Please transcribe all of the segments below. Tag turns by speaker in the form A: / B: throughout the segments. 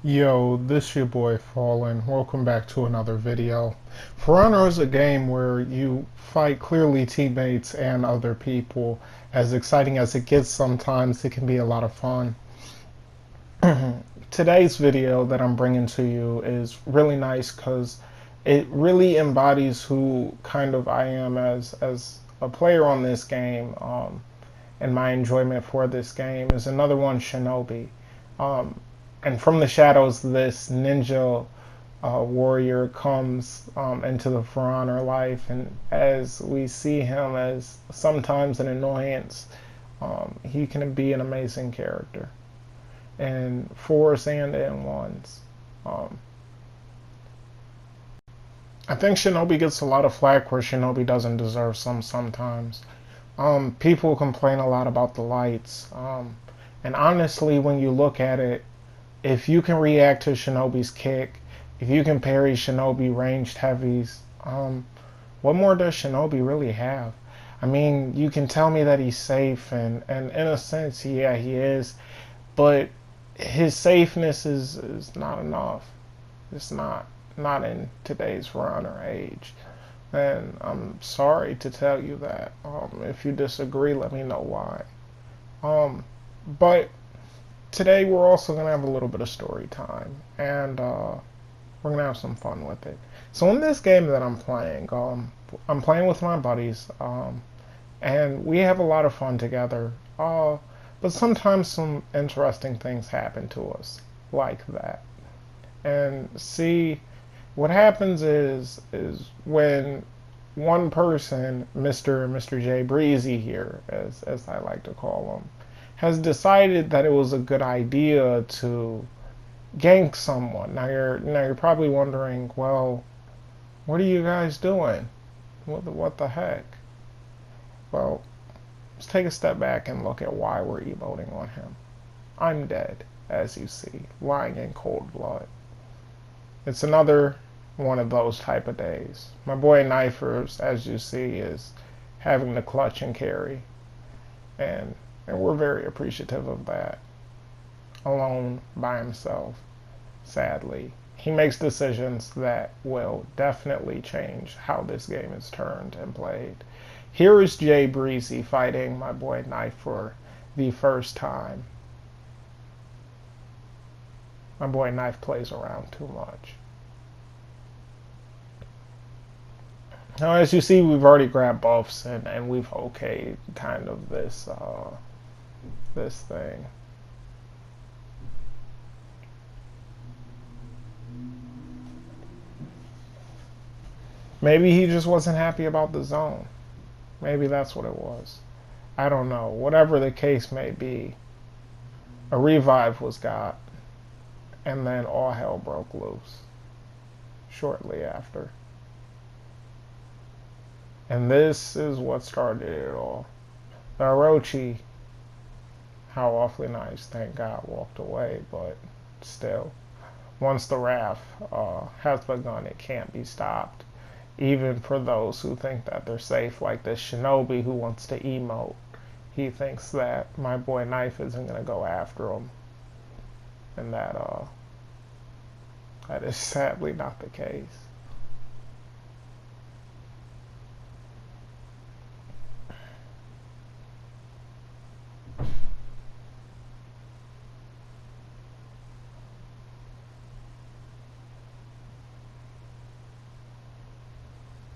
A: Yo, this your boy Fallen. Welcome back to another video. For Honor is a game where you fight clearly teammates and other people. As exciting as it gets sometimes, it can be a lot of fun. Today's video that I'm bringing to you is really nice because it really embodies who kind of I am as a player on this game, and my enjoyment for this game is another one, Shinobi. Um, and from the shadows, this ninja warrior comes into the For Honor life, and as we see him as sometimes an annoyance, he can be an amazing character in fours and in ones. Um, I think Shinobi gets a lot of flack where Shinobi doesn't deserve some sometimes. People complain a lot about the lights, and honestly, when you look at it, if you can react to Shinobi's kick, if you can parry Shinobi ranged heavies, what more does Shinobi really have? I mean, you can tell me that he's safe, and in a sense, yeah, he is, but his safeness is not enough. It's not in today's runner age. And I'm sorry to tell you that. If you disagree, let me know why. But today we're also going to have a little bit of story time, and we're going to have some fun with it. So in this game that I'm playing with my buddies, and we have a lot of fun together. But sometimes some interesting things happen to us, like that. And see, what happens is when one person, Mr. J Breezy here, as I like to call him, has decided that it was a good idea to gank someone. Now you're probably wondering, well, what are you guys doing? What the heck? Well, let's take a step back and look at why we're emoting on him. I'm dead, as you see, lying in cold blood. It's another one of those type of days. My boy Knifers, as you see, is having the clutch and carry, and we're very appreciative of that. Alone by himself, sadly. He makes decisions that will definitely change how this game is turned and played. Here is Jay Breezy fighting my boy Knife for the first time. My boy Knife plays around too much. Now, as you see, we've already grabbed buffs and we've okayed kind of this thing. Maybe he just wasn't happy about the zone. Maybe that's what it was. I don't know. Whatever the case may be, a revive was got, and then all hell broke loose shortly after. And this is what started it all. The Orochi, how awfully nice, thank God, walked away, but still, once the wrath has begun, it can't be stopped. Even for those who think that they're safe, like this Shinobi who wants to emote. He thinks that my boy Knife isn't going to go after him. And that is sadly not the case.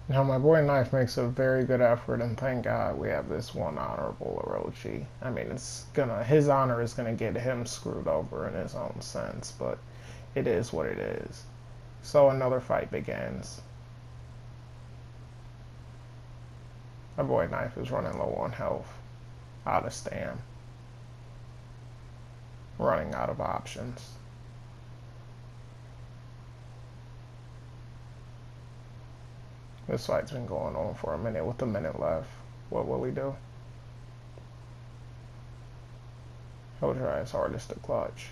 A: Now, my boy Knife makes a very good effort, and thank God we have this one honorable Orochi. I mean, his honor is gonna get him screwed over in his own sense, but it is what it is. So another fight begins. My boy Knife is running low on health, out of stam, running out of options. This fight's been going on for a minute with a minute left. What will he do? He'll try his hardest to clutch.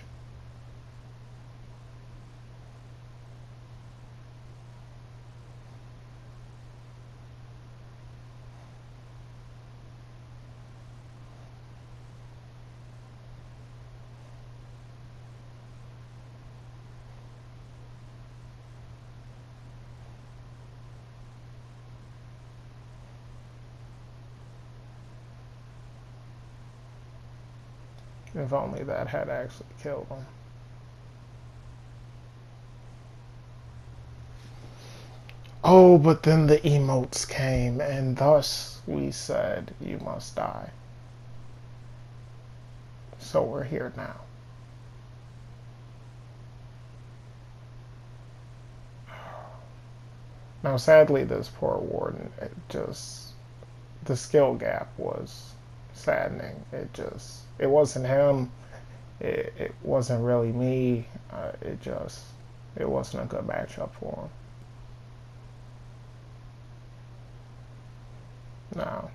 A: If only that had actually killed him. Oh, but then the emotes came, and thus we said, you must die. So we're here now. Now, sadly, this poor warden, the skill gap was saddening. It wasn't him. It wasn't really me. It wasn't a good matchup for him. Now,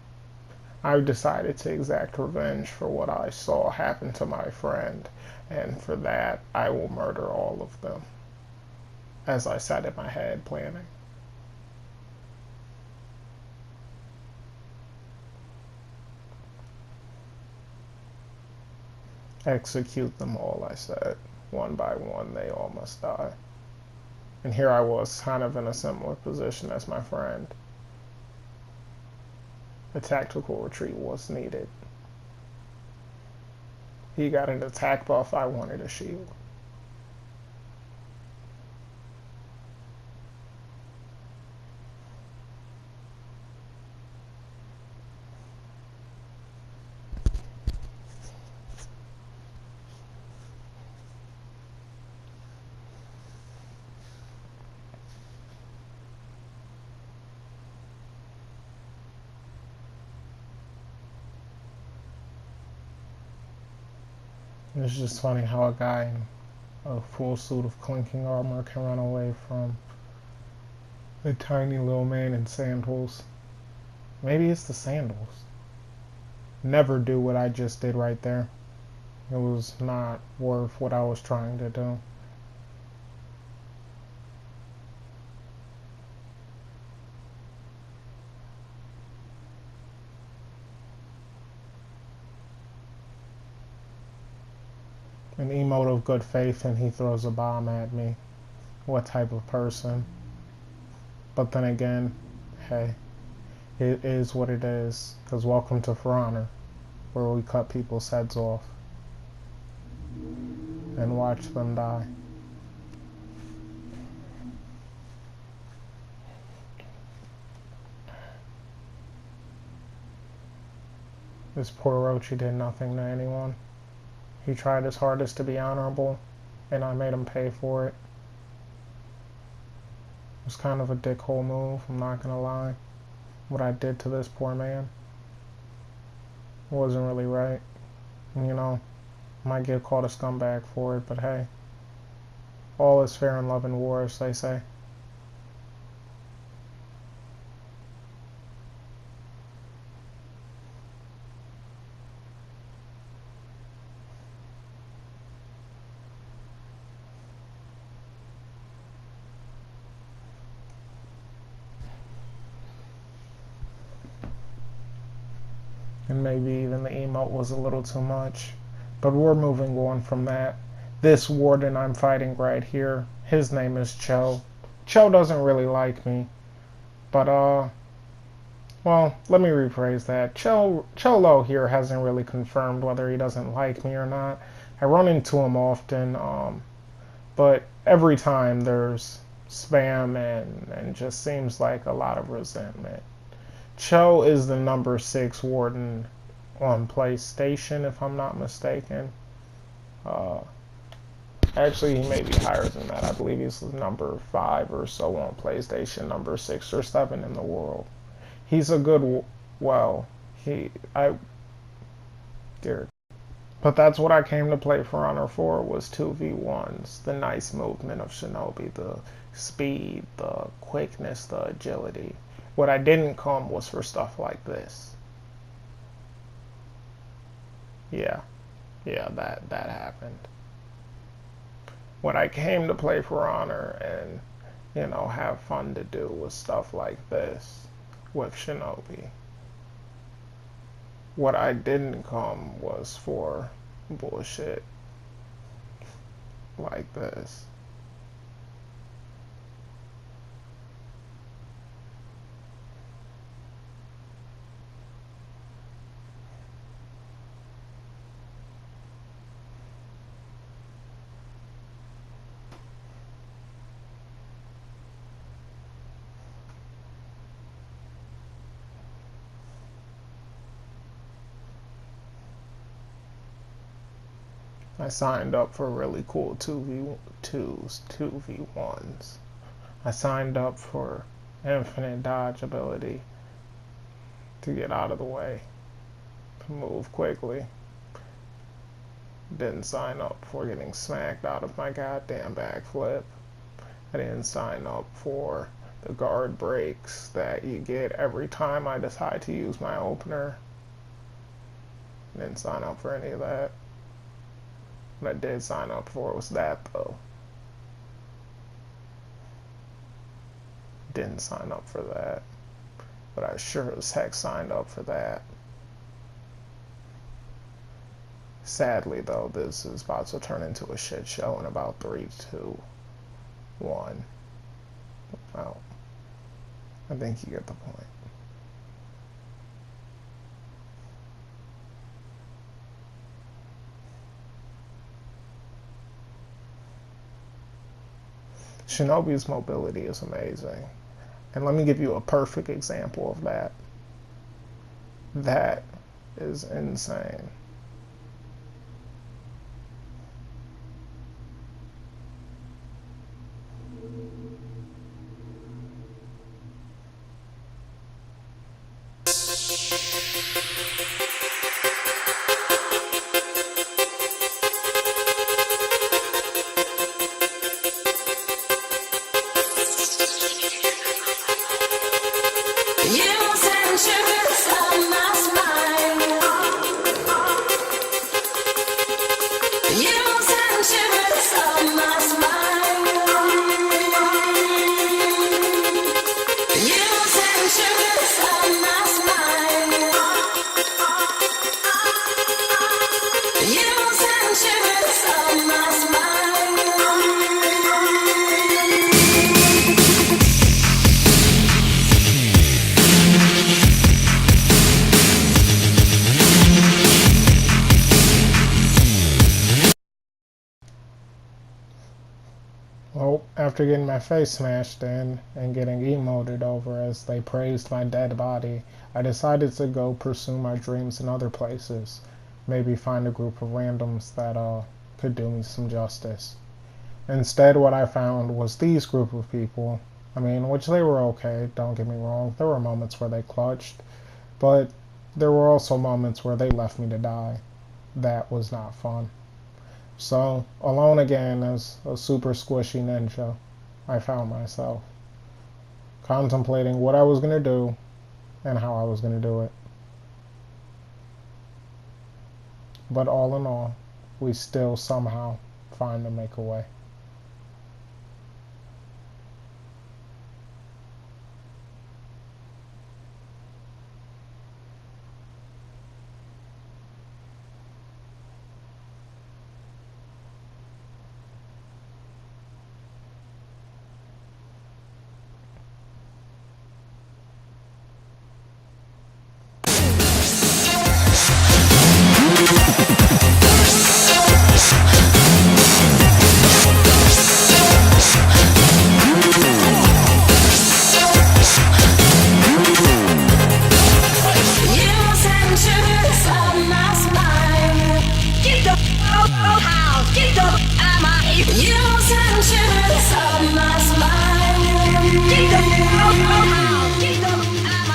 A: I decided to exact revenge for what I saw happen to my friend, and for that, I will murder all of them, as I sat in my head planning. Execute them all, I said. One by one, they all must die. And here I was, kind of in a similar position as my friend. A tactical retreat was needed. He got an attack buff, I wanted a shield. It's just funny how a guy in a full suit of clinking armor can run away from a tiny little man in sandals. Maybe it's the sandals. Never do what I just did right there. It was not worth what I was trying to do. An emote of good faith and he throws a bomb at me. What type of person? But then again, hey, it is what it is. Because welcome to For Honor, where we cut people's heads off and watch them die. This poor Rochi did nothing to anyone. He tried his hardest to be honorable, and I made him pay for it. It was kind of a dickhole move, I'm not gonna lie. What I did to this poor man wasn't really right. You know, might get called a scumbag for it, but hey, all is fair in love and war, as they say. And maybe even the emote was a little too much. But we're moving on from that. This warden I'm fighting right here, his name is Cho. Cho doesn't really like me. But, well, let me rephrase that. Cholo here hasn't really confirmed whether he doesn't like me or not. I run into him often, but every time there's spam and just seems like a lot of resentment. Cho is the number 6 warden on PlayStation, if I'm not mistaken. Uh, Actually, he may be higher than that. I believe he's number 5 or so on PlayStation, number 6 or 7 in the world. He's a good, well, dear. But that's what I came to play For Honor for, was 2v1s. The nice movement of Shinobi, the speed, the quickness, the agility. What I didn't come was for stuff like this. Yeah, that happened. What I came to play For Honor and, have fun to do was stuff like this with Shinobi. What I didn't come was for bullshit like this. I signed up for really cool 2v2s, 2v1s. I signed up for infinite dodge ability to get out of the way, to move quickly. Didn't sign up for getting smacked out of my goddamn backflip. I didn't sign up for the guard breaks that you get every time I decide to use my opener. Didn't sign up for any of that. What I did sign up for was that, though. Didn't sign up for that. But I sure as heck signed up for that. Sadly, though, this is about to turn into a shit show in about 3, 2, 1. Well, I think you get the point. Shinobi's mobility is amazing. And let me give you a perfect example of that. That is insane. Well, after getting my face smashed in and getting emoted over as they praised my dead body, I decided to go pursue my dreams in other places. Maybe find a group of randoms that could do me some justice. Instead, what I found was these group of people. I mean, which they were okay, don't get me wrong. There were moments where they clutched, but there were also moments where they left me to die. That was not fun. So, alone again as a super squishy ninja, I found myself contemplating what I was going to do and how I was going to do it. But all in all, we still somehow find to make a way.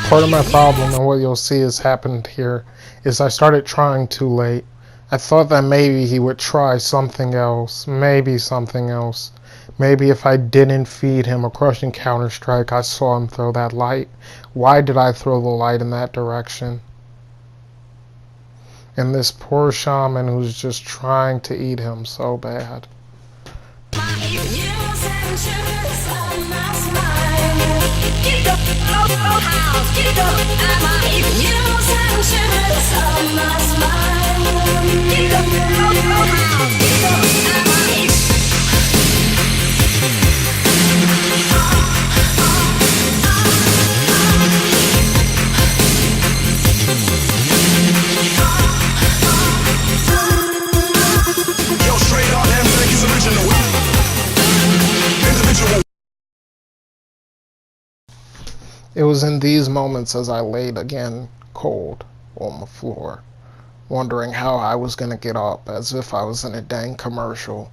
A: Part of my problem, and what you'll see has happened here, is I started trying too late. I thought that maybe he would try something else, maybe something else. Maybe if I didn't feed him a crushing counter-strike, I saw him throw that light. Why did I throw the light in that direction? And this poor shaman who's just trying to eat him so bad. It was in these moments as I laid again cold on the floor, wondering how I was going to get up, as if I was in a dang commercial.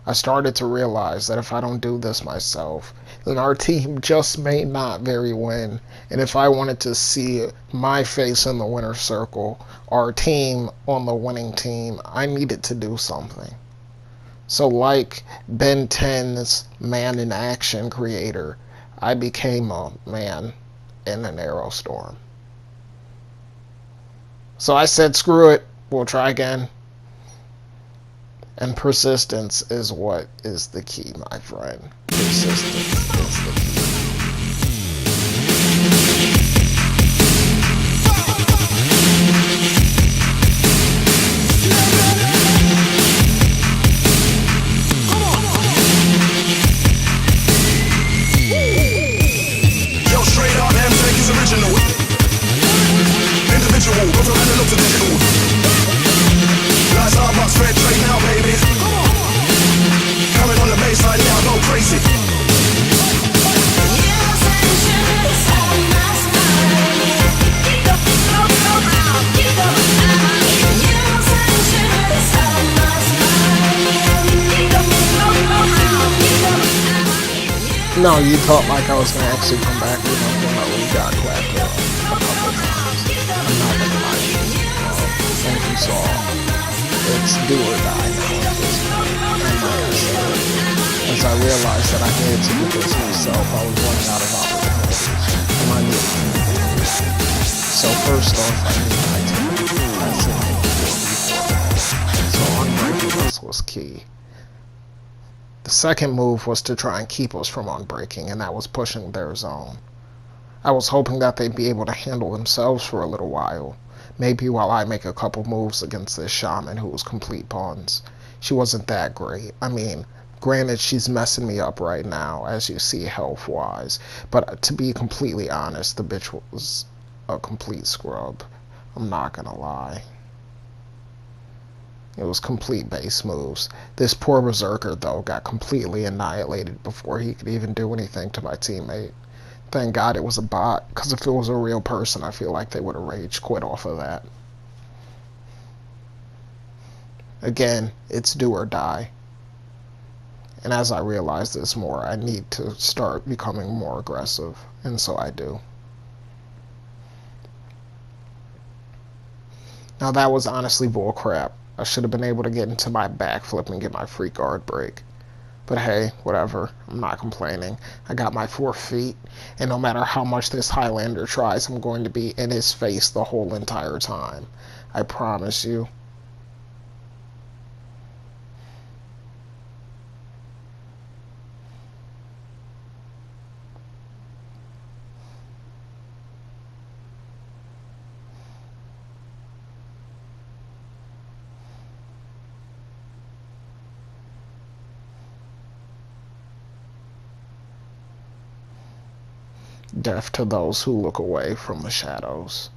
A: I started to realize that if I don't do this myself, then our team just may not very win. And if I wanted to see my face in the winner's circle, our team on the winning team, I needed to do something. So like Ben 10's Man in Action creator, I became a man in an aerostorm. So I said, screw it, we'll try again. And persistence is what is the key, my friend. Persistence is the key.
B: Yo, straight up, M-Tech is original. Individual, go from analog to digital. Lights up, my straight now, baby. Coming on the baseline, yeah, I go crazy.
A: No, you thought like I was going to actually come back. We got clapped up a couple of times. I'm not going to lie to you. As you saw, it's do or die now at this point. And like I said, as I realized that I needed to do this myself, I was running out of opportunities. And I knew it. So first off, I need my team. That's it. So unbreaking us was key. The second move was to try and keep us from unbreaking, and that was pushing their zone. I was hoping that they'd be able to handle themselves for a little while, maybe while I make a couple moves against this shaman who was complete puns. She wasn't that great. I mean, granted, she's messing me up right now, as you see health-wise, but to be completely honest, the bitch was a complete scrub. I'm not gonna lie. It was complete base moves. This poor berserker, though, got completely annihilated before he could even do anything to my teammate. Thank God it was a bot, because if it was a real person, I feel like they would have rage quit off of that. Again, it's do or die. And as I realize this more, I need to start becoming more aggressive, and so I do. Now that was honestly bullcrap. I should have been able to get into my backflip and get my free guard break. But hey, whatever. I'm not complaining. I got my 4 feet, and no matter how much this Highlander tries, I'm going to be in his face the whole entire time. I promise you. Death to those who look away from the shadows.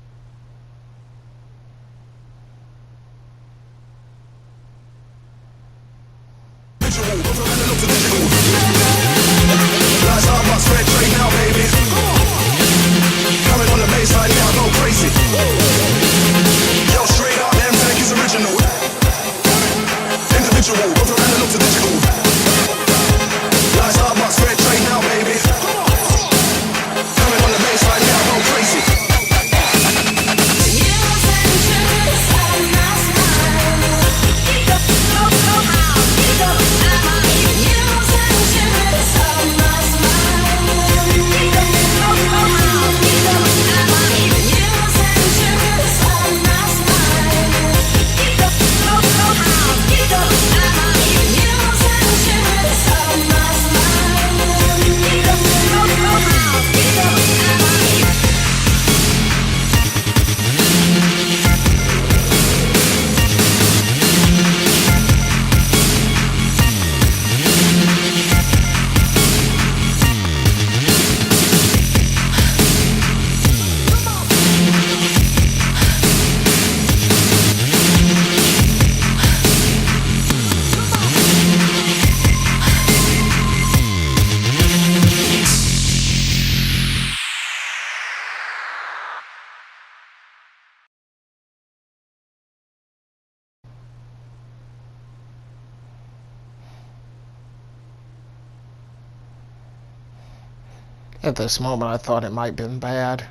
A: At this moment, I thought it might have been bad,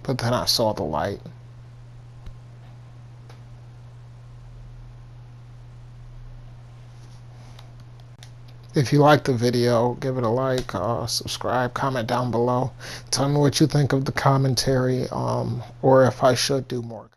A: but then I saw the light. If you liked the video, give it a like, subscribe, comment down below. Tell me what you think of the commentary, or if I should do more.